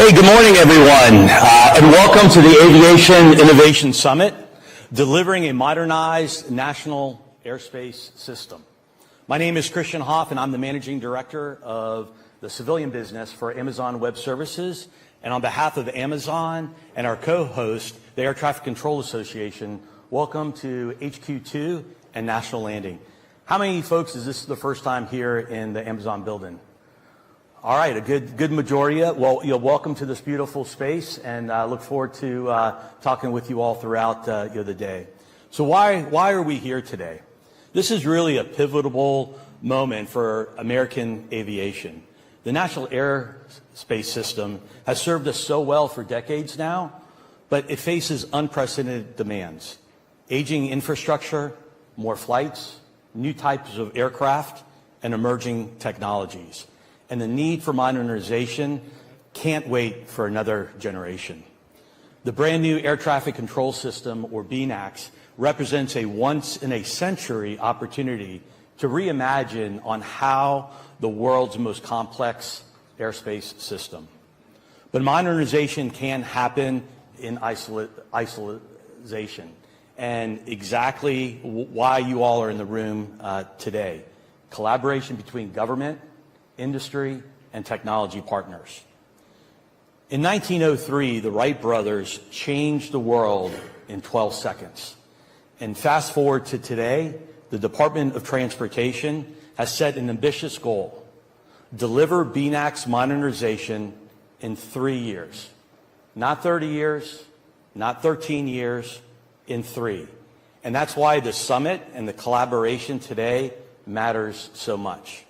Hey, good morning, everyone, and welcome to the Aviation Innovation Summit, delivering a modernized national airspace system. My name is Christian Hoff, and I'm the Managing Director of the civilian business for Amazon Web Services. And on behalf of Amazon and our co-host, the Air Traffic Control Association, welcome to HQ2 and National Landing. How many folks is this the first time here in the Amazon building? All right, a good majority. Well, welcome to this beautiful space, and I look forward to talking with you all throughout the day. So why are we here today? This is really a pivotal moment for American aviation. The National Airspace System has served us so well for decades now, but it faces unprecedented demands. Aging infrastructure, more flights, new types of aircraft, and emerging technologies. And the need for modernization can't wait for another generation. The brand new Air Traffic Control System, or BNACS, represents a once-in-a-century opportunity to reimagine on how the world's most complex airspace system. But modernization can happen in isolation, and exactly why you all are in the room today. Collaboration between government, industry, and technology partners. In 1903, the Wright brothers changed the world in 12 seconds. And fast forward to today, the Department of Transportation has set an ambitious goal: deliver BNACS modernization in 3 years. Not 30 years, not 13 years, in 3. And that's why the summit and the collaboration today matters so much.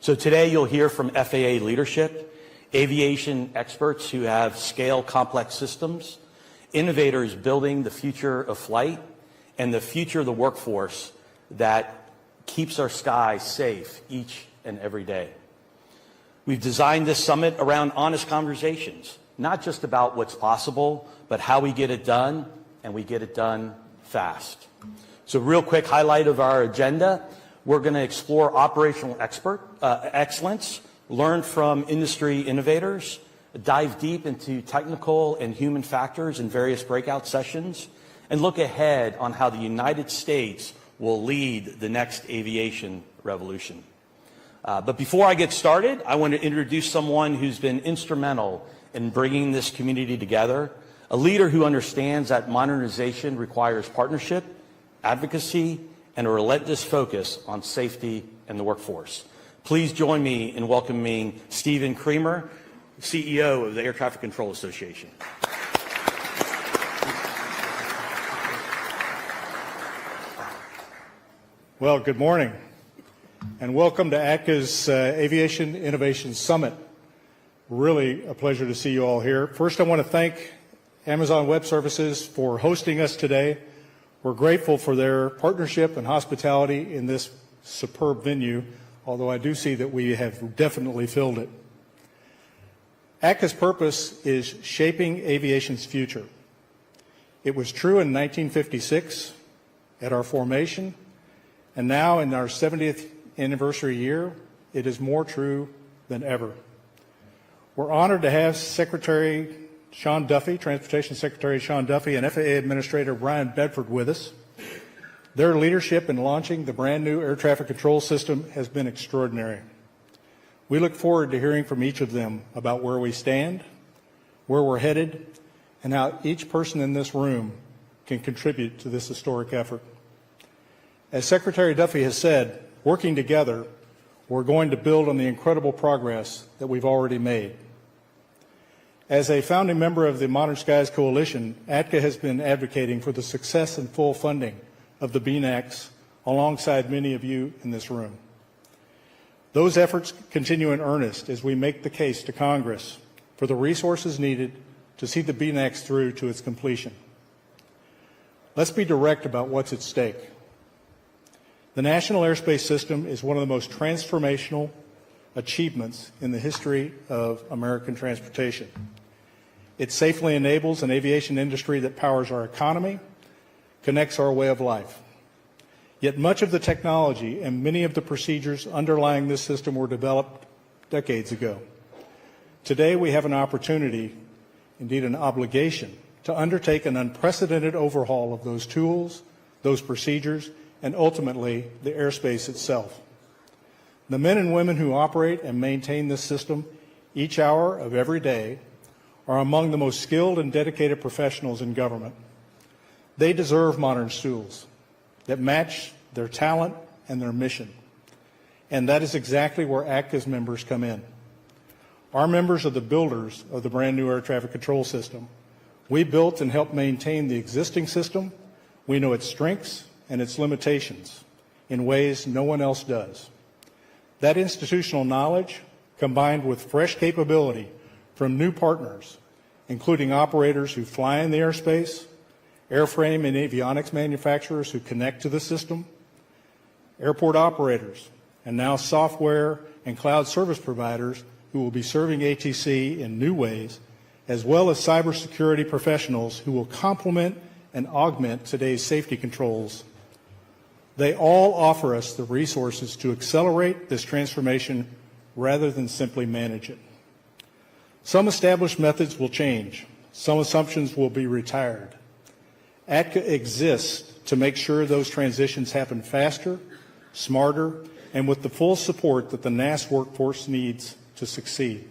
So today you'll hear from FAA leadership, aviation experts who have scaled complex systems, innovators building the future of flight, and the future of the workforce that keeps our sky safe each and every day. We've designed this summit around honest conversations, not just about what's possible, but how we get it done, and we get it done fast. So real quick highlight of our agenda: we're going to explore operational excellence, learn from industry innovators, dive deep into technical and human factors in various breakout sessions, and look ahead on how the United States will lead the next aviation revolution. But before I get started, I want to introduce someone who's been instrumental in bringing this community together, a leader who understands that modernization requires partnership, advocacy, and a relentless focus on safety and the workforce. Please join me in welcoming Stephen Creamer, CEO of the Air Traffic Control Association. Well, good morning, and welcome to ATCA's Aviation Innovation Summit. Really a pleasure to see you all here. First, I want to thank Amazon Web Services for hosting us today. We're grateful for their partnership and hospitality in this superb venue, although I do see that we have definitely filled it. ATCA's purpose is shaping aviation's future. It was true in 1956 at our formation, and now in our 70th anniversary year, it is more true than ever. We're honored to have Secretary Sean Duffy, Transportation Secretary Sean Duffy, and FAA Administrator Brian Bedford with us. Their leadership in launching the brand new air traffic control system has been extraordinary. We look forward to hearing from each of them about where we stand, where we're headed, and how each person in this room can contribute to this historic effort. As Secretary Duffy has said, working together, we're going to build on the incredible progress that we've already made. As a founding member of the Modern Skies Coalition, ATCA has been advocating for the success and full funding of the BNACS alongside many of you in this room. Those efforts continue in earnest as we make the case to Congress for the resources needed to see the BNACS through to its completion. Let's be direct about what's at stake. The National Airspace System is one of the most transformational achievements in the history of American transportation. It safely enables an aviation industry that powers our economy, connects our way of life. Yet much of the technology and many of the procedures underlying this system were developed decades ago. Today we have an opportunity, indeed an obligation, to undertake an unprecedented overhaul of those tools, those procedures, and ultimately the airspace itself. The men and women who operate and maintain this system each hour of every day are among the most skilled and dedicated professionals in government. They deserve modern tools that match their talent and their mission. And that is exactly where ACTA's members come in. Our members are the builders of the brand new air traffic control system. We built and helped maintain the existing system. We know its strengths and its limitations in ways no one else does. That institutional knowledge, combined with fresh capability from new partners, including operators who fly in the airspace, airframe and avionics manufacturers who connect to the system, airport operators, and now software and cloud service providers who will be serving ATC in new ways, as well as cybersecurity professionals who will complement and augment today's safety controls. They all offer us the resources to accelerate this transformation rather than simply manage it. Some established methods will change. Some assumptions will be retired. ATCA exists to make sure those transitions happen faster, smarter, and with the full support that the NAS workforce needs to succeed.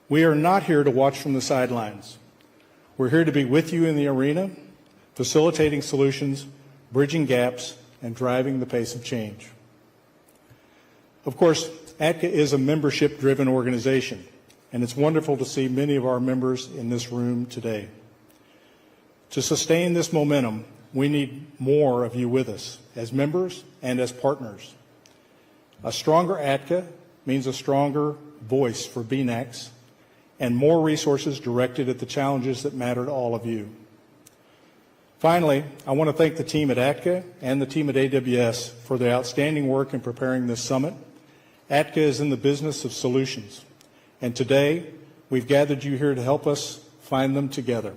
We are not here to watch from the sidelines. We're here to be with you in the arena, facilitating solutions, bridging gaps, and driving the pace of change. Of course, ATCA is a membership-driven organization, and it's wonderful to see many of our members in this room today. To sustain this momentum, we need more of you with us, as members and as partners. A stronger ATCA means a stronger voice for BNACs and more resources directed at the challenges that matter to all of you. Finally, I want to thank the team at ATCA and the team at AWS for their outstanding work in preparing this summit. ATCA is in the business of solutions, and today we've gathered you here to help us find them together.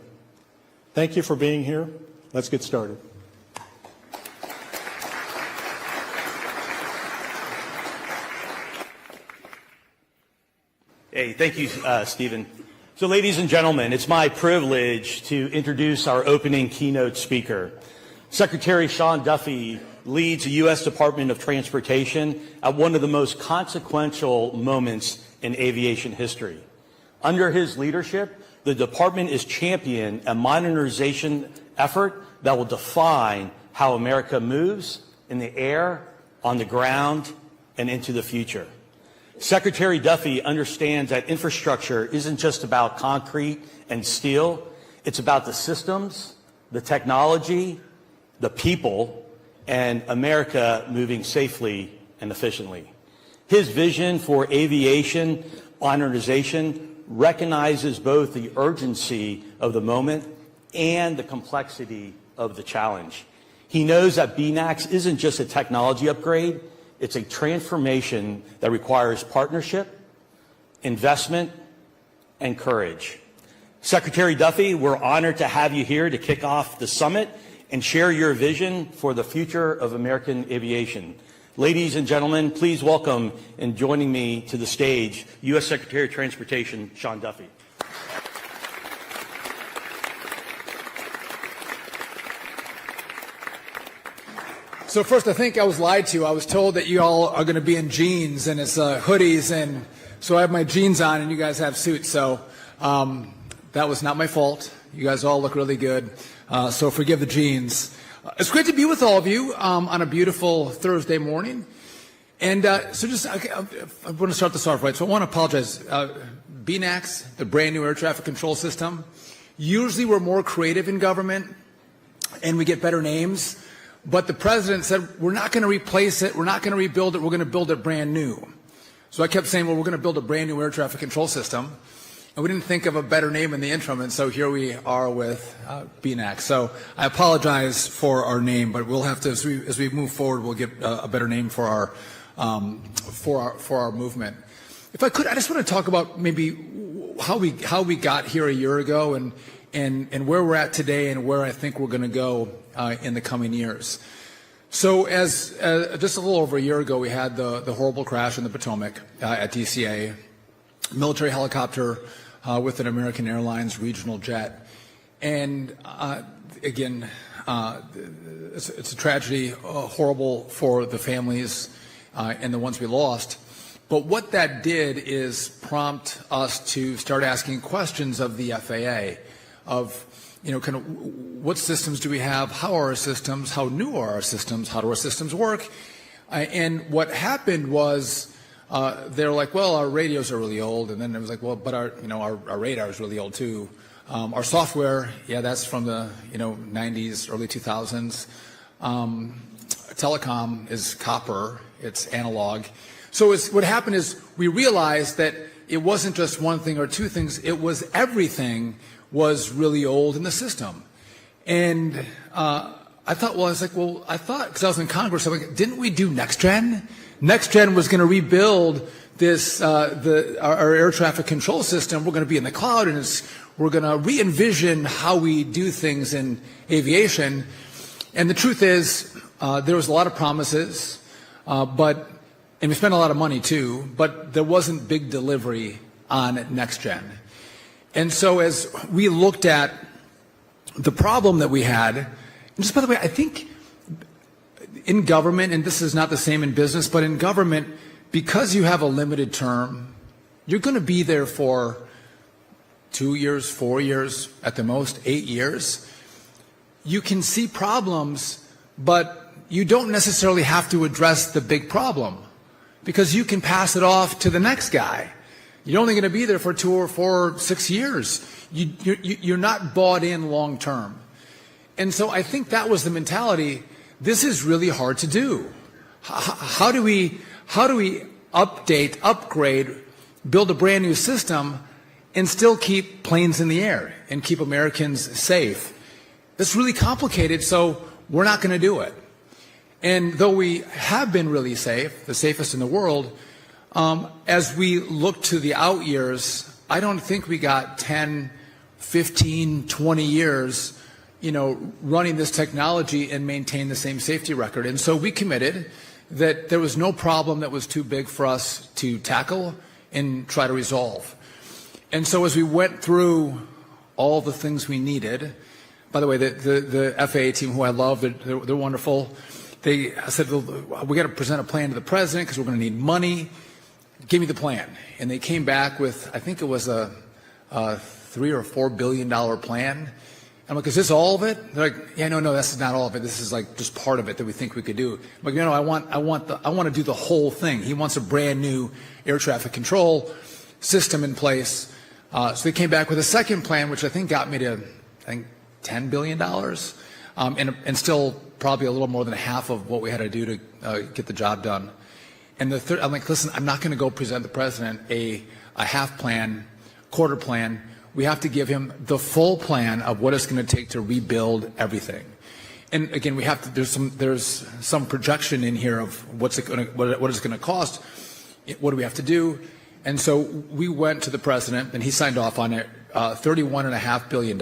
Thank you for being here. Let's get started. Hey, thank you, Stephen. So, ladies and gentlemen, it's my privilege to introduce our opening keynote speaker. Secretary Sean Duffy leads the U.S. Department of Transportation at one of the most consequential moments in aviation history. Under his leadership, the department is championing a modernization effort that will define how America moves in the air, on the ground, and into the future. Secretary Duffy understands that infrastructure isn't just about concrete and steel. It's about the systems, the technology, the people, and America moving safely and efficiently. His vision for aviation modernization recognizes both the urgency of the moment and the complexity of the challenge. He knows that BNACS isn't just a technology upgrade. It's a transformation that requires partnership, investment, and courage. Secretary Duffy, we're honored to have you here to kick off the summit and share your vision for the future of American aviation. Ladies and gentlemen, please welcome and joining me to the stage, U.S. Secretary of Transportation, Sean Duffy. So first, I think I was lied to. I was told that you all are going to be in jeans and it's hoodies, and so I have my jeans on and you guys have suits. So that was not my fault. You guys all look really good. So forgive the jeans. It's great to be with all of you on a beautiful Thursday morning. And so just, I want to start this off right. So I want to apologize. BNACS, the brand new air traffic control system. Usually we're more creative in government and we get better names. But the president said, we're not going to replace it, we're not going to rebuild it, we're going to build it brand new. So I kept saying, well, we're going to build a brand new air traffic control system. And we didn't think of a better name in the interim, and so here we are with BNAC. So I apologize for our name, but we'll have to, as we move forward, we'll get a better name for our movement. If I could, I just want to talk about maybe how we got here a year ago and where we're at today and where I think we're going to go in the coming years. So as just a little over a year ago, we had the horrible crash in the Potomac at DCA. military helicopter with an American Airlines regional jet. And again, it's a tragedy, horrible for the families and the ones we lost. But what that did is prompt us to start asking questions of the FAA of, kind of what systems do we have? How are our systems? How new are our systems? How do our systems work? And what happened was they're like, well, our radios are really old. And then it was like, well, but our radar is really old too. Our software, yeah, that's from the 90s, early 2000s. Telecom is copper. It's analog. So what happened is we realized that it wasn't just one thing or two things. It was everything was really old in the system. And I thought, because I was in Congress, I'm like, didn't we do NextGen? NextGen was going to rebuild this, our air traffic control system. We're going to be in the cloud, and we're going to re-envision how we do things in aviation. And the truth is, there was a lot of promises, and we spent a lot of money too, but there wasn't big delivery on NextGen. And so as we looked at the problem that we had, and just by the way, I think in government, and this is not the same in business, but in government, because you have a limited term, you're going to be there for 2 years, 4 years, at the most 8 years. You can see problems, but you don't necessarily have to address the big problem, because you can pass it off to the next guy. You're only going to be there for 2 or 4 or 6 years. You're not bought in long term. And so I think that was the mentality. This is really hard to do. How do we update, upgrade, build a brand new system and still keep planes in the air and keep Americans safe? It's really complicated, so we're not going to do it. And though we have been really safe, the safest in the world, as we look to the out years, I don't think we got 10, 15, 20 years, running this technology and maintain the same safety record. And so we committed that there was no problem that was too big for us to tackle and try to resolve. And so as we went through all the things we needed, by the way, the FAA team, who I love, they're wonderful. They said, we got to present a plan to the president because we're going to need money. Give me the plan. And they came back with, I think it was a $3 or $4 billion plan. I'm like, is this all of it? They're like, yeah, no, that's not all of it. This is like just part of it that we think we could do. I'm like, I want to do the whole thing. He wants a brand new air traffic control system in place. So they came back with a second plan, which I think got me to, $10 billion, and still probably a little more than half of what we had to do to get the job done. And the third, I'm like, listen, I'm not going to go present the president a half plan, quarter plan. We have to give him the full plan of what it's going to take to rebuild everything. And again, we have to. There's some projection in here of what it's going to cost. What do we have to do? And so we went to the president, and he signed off on it, $31.5 billion.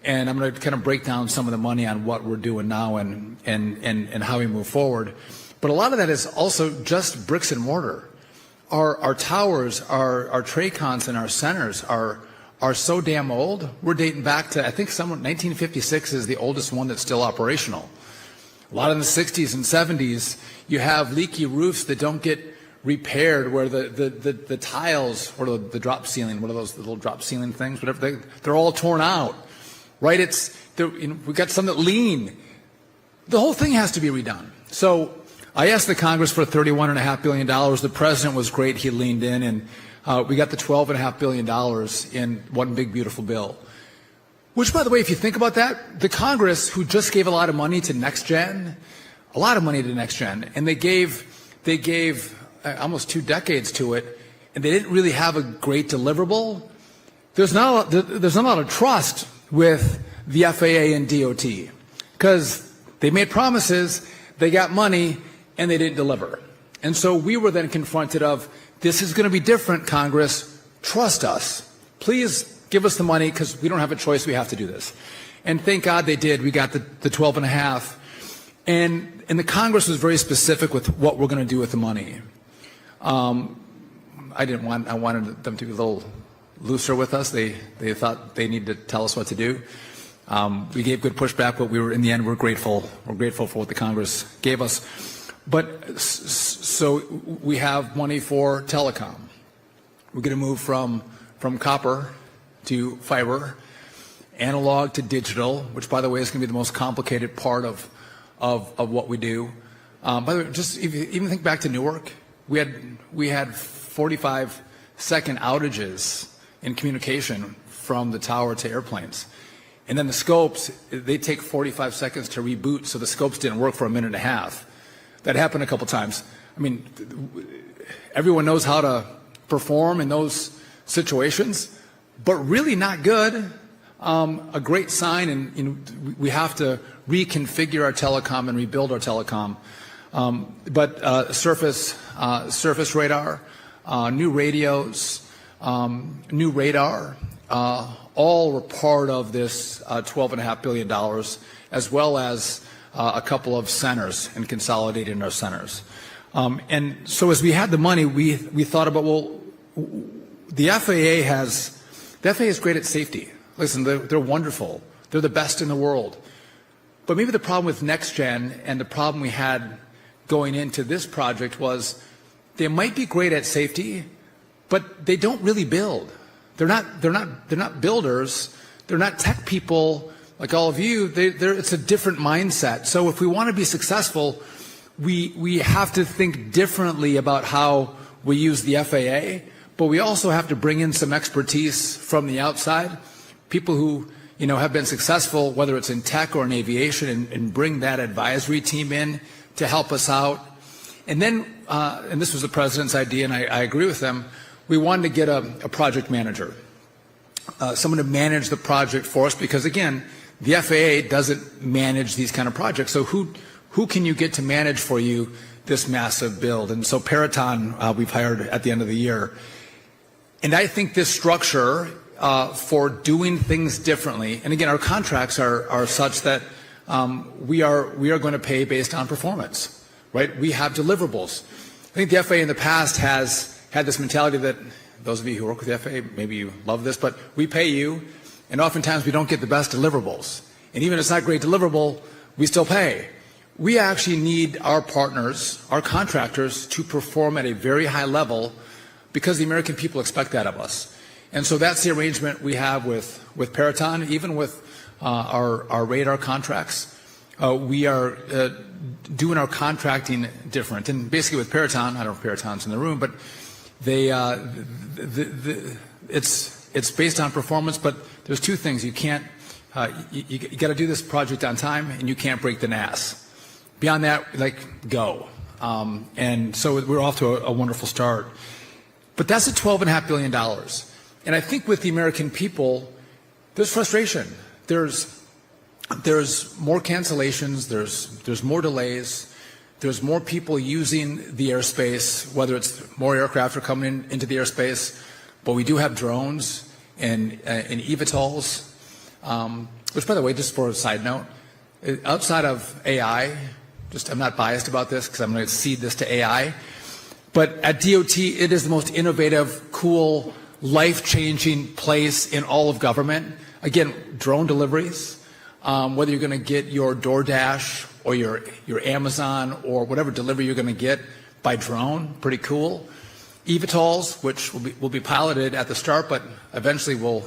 And I'm going to kind of break down some of the money on what we're doing now and how we move forward. But a lot of that is also just bricks and mortar. Our towers, our TRACONs and our centers are so damn old. We're dating back to, I think, 1956 is the oldest one that's still operational. A lot in the 60s and 70s, you have leaky roofs that don't get repaired, where the tiles or the drop ceiling, what are those little drop ceiling things, whatever, they're all torn out. Right? We've got some that lean. The whole thing has to be redone. So I asked the Congress for $31.5 billion. The president was great. He leaned in, and we got the $12.5 billion in one big, beautiful bill. Which, by the way, if you think about that, the Congress, who just gave a lot of money to NextGen, and they gave almost 2 decades to it, and they didn't really have a great deliverable. There's not a lot of trust with the FAA and DOT, because they made promises, they got money, and they didn't deliver. And so we were then confronted of, this is going to be different, Congress. Trust us. Please give us the money, because we don't have a choice. We have to do this. And thank God they did. We got the 12.5. And the Congress was very specific with what we're going to do with the money. I wanted them to be a little looser with us. They thought they needed to tell us what to do. We gave good pushback, but in the end, we're grateful. We're grateful for what the Congress gave us. But so we have money for telecom. We're going to move from copper to fiber, analog to digital, which, by the way, is going to be the most complicated part of what we do. By the way, just even think back to Newark. We had 45-second outages in communication from the tower to airplanes. And then the scopes, they take 45 seconds to reboot, so the scopes didn't work for a minute and a half. That happened a couple times. I mean, everyone knows how to perform in those situations, but really not good. A great sign, and we have to reconfigure our telecom and rebuild our telecom. But surface radar, new radios, new radar, all were part of this $12.5 billion, as well as a couple of centers and consolidating our centers. And so as we had the money, we thought about, well, the FAA is great at safety. Listen, they're wonderful. They're the best in the world. But maybe the problem with NextGen and the problem we had going into this project was they might be great at safety, but they don't really build. They're not builders. They're not tech people like all of you. It's a different mindset. So if we want to be successful, we have to think differently about how we use the FAA, but we also have to bring in some expertise from the outside, people who have been successful, whether it's in tech or in aviation, and bring that advisory team in to help us out. And then, and this was the president's idea, and I agree with them, we wanted to get a project manager, someone to manage the project for us, because again, the FAA doesn't manage these kind of projects. So who can you get to manage for you this massive build? And so Peraton, we've hired at the end of the year. And I think this structure for doing things differently, and again, our contracts are such that we are going to pay based on performance, right? We have deliverables. I think the FAA in the past has had this mentality that, those of you who work with the FAA, maybe you love this, but we pay you, and oftentimes we don't get the best deliverables. And even if it's not a great deliverable, we still pay. We actually need our partners, our contractors, to perform at a very high level because the American people expect that of us. And so that's the arrangement we have with Peraton, even with our radar contracts. We are doing our contracting different. And basically with Peraton, I don't know if Peraton's in the room, but it's based on performance, but there's two things. You can't, you got to do this project on time, and you can't break the NAS. Beyond that, go. And so we're off to a wonderful start. But that's at $12.5 billion. And I think with the American people, there's frustration. There's more cancellations. There's more delays. There's more people using the airspace, whether it's more aircraft are coming into the airspace, but we do have drones and eVTOLs, which, by the way, just for a side note, outside of AI, I'm not biased about this because I'm going to cede this to AI, but at DOT, it is the most innovative, cool, life-changing place in all of government. Again, drone deliveries, whether you're going to get your DoorDash or your Amazon or whatever delivery you're going to get by drone, pretty cool. eVTOLs, which will be piloted at the start, but eventually will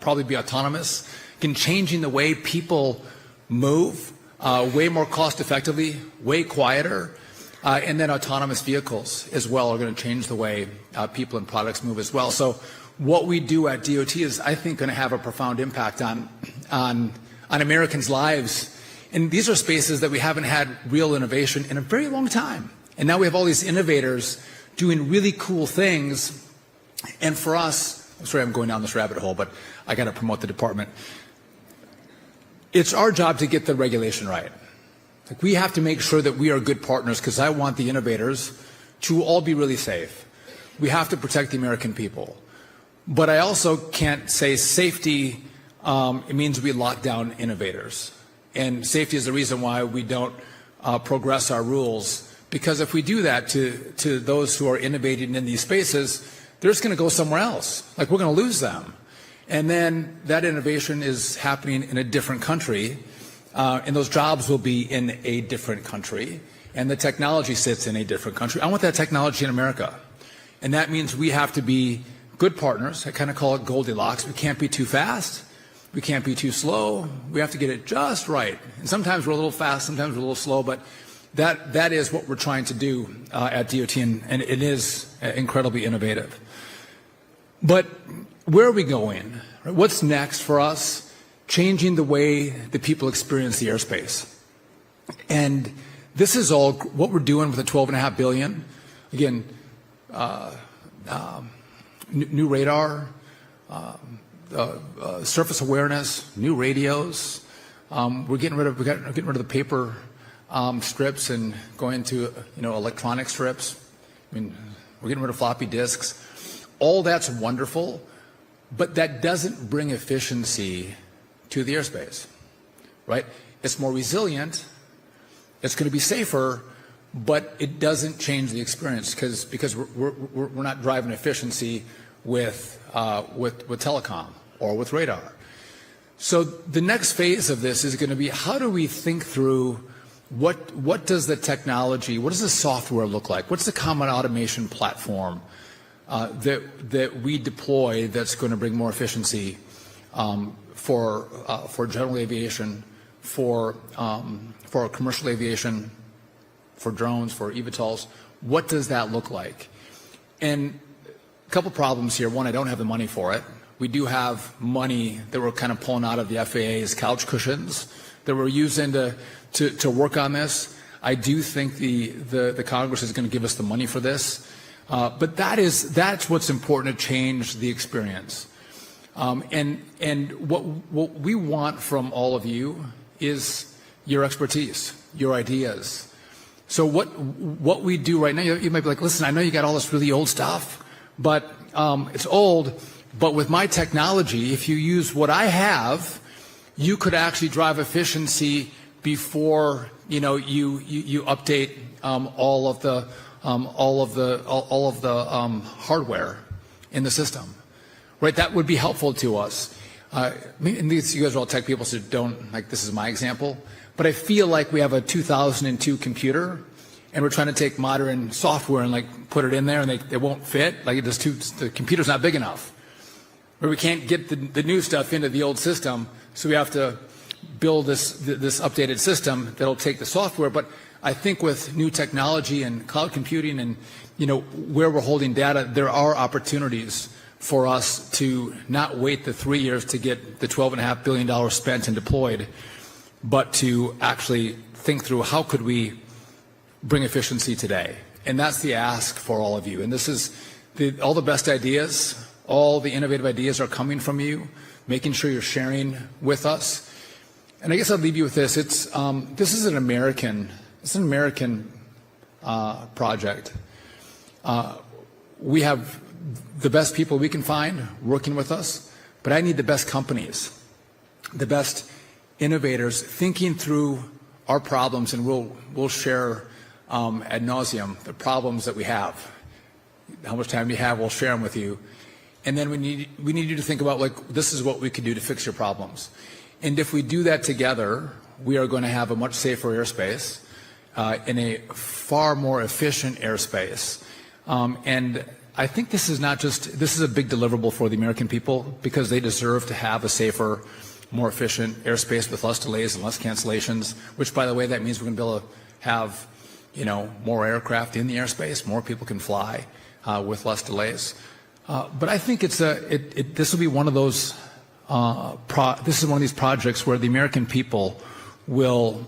probably be autonomous, changing the way people move way more cost effectively, way quieter, and then autonomous vehicles as well are going to change the way people and products move as well. So what we do at DOT is, I think, going to have a profound impact on Americans' lives. And these are spaces that we haven't had real innovation in a very long time. And now we have all these innovators doing really cool things. And for us, I'm sorry I'm going down this rabbit hole, but I got to promote the department. It's our job to get the regulation right. We have to make sure that we are good partners, because I want the innovators to all be really safe. We have to protect the American people. But I also can't say safety, it means we lock down innovators. And safety is the reason why we don't progress our rules Because if we do that to those who are innovating in these spaces, they're just going to go somewhere else. Like, we're going to lose them. And then that innovation is happening in a different country, and those jobs will be in a different country, and the technology sits in a different country. I want that technology in America. And that means we have to be good partners. I kind of call it Goldilocks. We can't be too fast. We can't be too slow. We have to get it just right. And sometimes we're a little fast, sometimes we're a little slow, but that is what we're trying to do at DOT, and it is incredibly innovative. But where are we going? What's next for us? Changing the way that people experience the airspace. And this is all what we're doing with the $12.5 billion. Again, new radar, surface awareness, new radios. We're getting rid of the paper strips and going to electronic strips. I mean, we're getting rid of floppy disks. All that's wonderful, but that doesn't bring efficiency to the airspace, right? It's more resilient. It's going to be safer, but it doesn't change the experience because we're not driving efficiency with telecom or with radar. So the next phase of this is going to be, how do we think through what does the technology, what does the software look like? What's the common automation platform that we deploy that's going to bring more efficiency for general aviation, for commercial aviation, for drones, for eVTOLs? What does that look like? And a couple problems here. One, I don't have the money for it. We do have money that we're kind of pulling out of the FAA's couch cushions that we're using to work on this. I do think the Congress is going to give us the money for this. But that's what's important to change the experience. And what we want from all of you is your expertise, your ideas. So what we do right now, you might be like, listen, I know you got all this really old stuff, but it's old. But with my technology, if you use what I have, you could actually drive efficiency before you update all of the hardware in the system, right? That would be helpful to us. And these, you guys are all tech people, so don't, like, this is my example. But I feel like we have a 2002 computer, and we're trying to take modern software and like put it in there, and it won't fit. Like, the computer's not big enough. Or we can't get the new stuff into the old system, so we have to build this updated system that'll take the software. But I think with new technology and cloud computing and where we're holding data, there are opportunities for us to not wait the 3 years to get the $12.5 billion spent and deployed, but to actually think through how could we bring efficiency today. And that's the ask for all of you. And this is all the best ideas, all the innovative ideas are coming from you, making sure you're sharing with us. And I guess I'll leave you with this. This is an American project. We have the best people we can find working with us, but I need the best companies, the best innovators thinking through our problems, and we'll share ad nauseum the problems that we have. How much time do you have? We'll share them with you. And then we need you to think about, like, this is what we could do to fix your problems. And if we do that together, we are going to have a much safer airspace, in a far more efficient airspace. And I think this is a big deliverable for the American people, because they deserve to have a safer, more efficient airspace with less delays and less cancellations, which, by the way, that means we're going to be able to have, more aircraft in the airspace, more people can fly with less delays. But I think this will be one of those, this is one of these projects where the American people will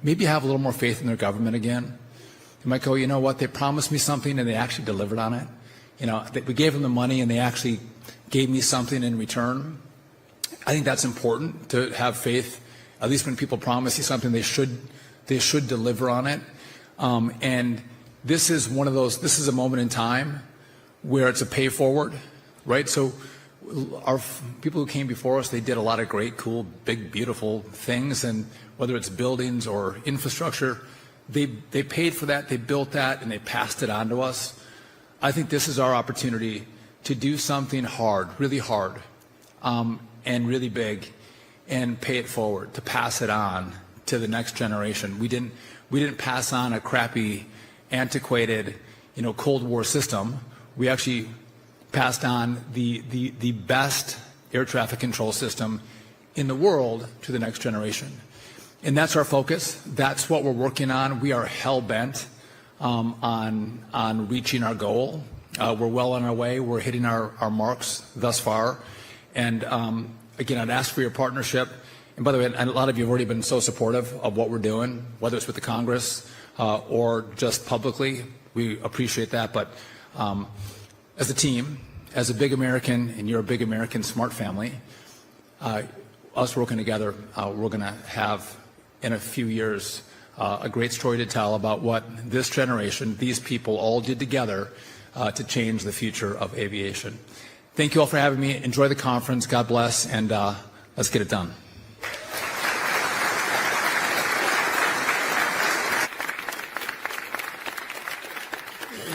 maybe have a little more faith in their government again. They might go, you know what, they promised me something and they actually delivered on it. We gave them the money and they actually gave me something in return. I think that's important, to have faith. At least when people promise you something, they should deliver on it. And this is one of those, this is a moment in time where it's a pay forward, right? So our people who came before us, they did a lot of great, cool, big, beautiful things, and whether it's buildings or infrastructure, They paid for that, they built that, and they passed it on to us. I think this is our opportunity to do something hard, and really big, and pay it forward, to pass it on to the next generation. We didn't pass on a crappy, antiquated, Cold War system. We actually passed on the best air traffic control system in the world to the next generation. And that's our focus. That's what we're working on. We are hell-bent on reaching our goal. We're well on our way. We're hitting our marks thus far. And again, I'd ask for your partnership. And by the way, a lot of you have already been so supportive of what we're doing, whether it's with the Congress or just publicly. We appreciate that. But as a team, as a big American, and you're a big American smart family, us working together, we're going to have, in a few years, a great story to tell about what this generation, these people all did together to change the future of aviation. Thank you all for having me. Enjoy the conference. God bless, and let's get it done.